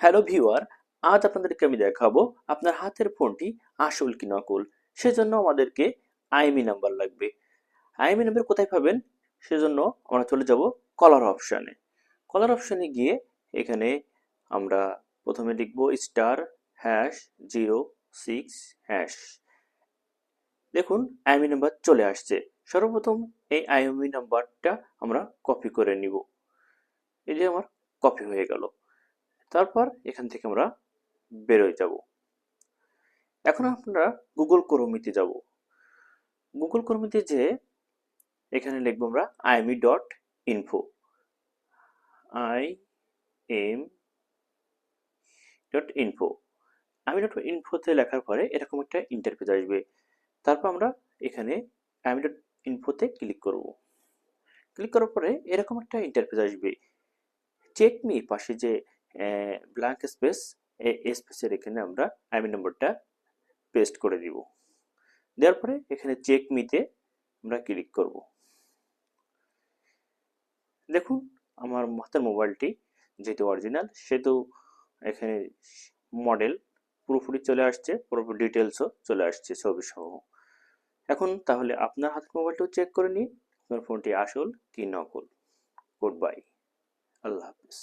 Hello viewer, আজ আপনাদেরকে আমি দেখাবো আপনার হাতের ফোনটি আসল কি নকল। সেজন্য আমাদেরকে আইএমই নাম্বার লাগবে। আইএমই নাম্বার কোথায় পাবেন? সেজন্য আমরা চলে যাব কলার অপশানে। কলার অপশানে গিয়ে এখানে আমরা প্রথমে লিখব *#0 6#। দেখুন আইএমই নাম্বার চলে আসছে। সর্বপ্রথম এই আইএমই নাম্বারটা আমরা কপি করে নিব। এই যে আমার কপি হয়ে গেল। তারপর এখান থেকে আমরা বেরোয় যাব। এখন আমরা গুগল ক্রোমিতে যাব। গুগল ক্রোমিতে যে এখানে লিখবো আমরা IME.info। IM.info IME.info-তে লেখার পরে এরকম একটা ইন্টারফেস আসবে। তারপর আমরা এখানে IME.info-তে ক্লিক করব। ক্লিক করার পরে এরকম একটা ইন্টারফেস আসবে। চেক মি পাশে যে ব্ল্যাঙ্ক স্পেস, এই স্পেসের এখানে আমরা আইএমই নম্বরটা পেস্ট করে দিব। দেওয়ার পরে এখানে চেক মিতে আমরা ক্লিক করব। দেখুন আমার হাতের মোবাইলটি যেহেতু অরিজিনাল সেহেতু এখানে মডেল পুরোপুরি চলে আসছে, পুরোপুরি ডিটেলসও চলে আসছে ছবি সহ। এখন তাহলে আপনার হাতের মোবাইলটাও চেক করে নিন আপনার ফোনটি আসল কি নকল। গুড বাই, আল্লাহ হাফিজ।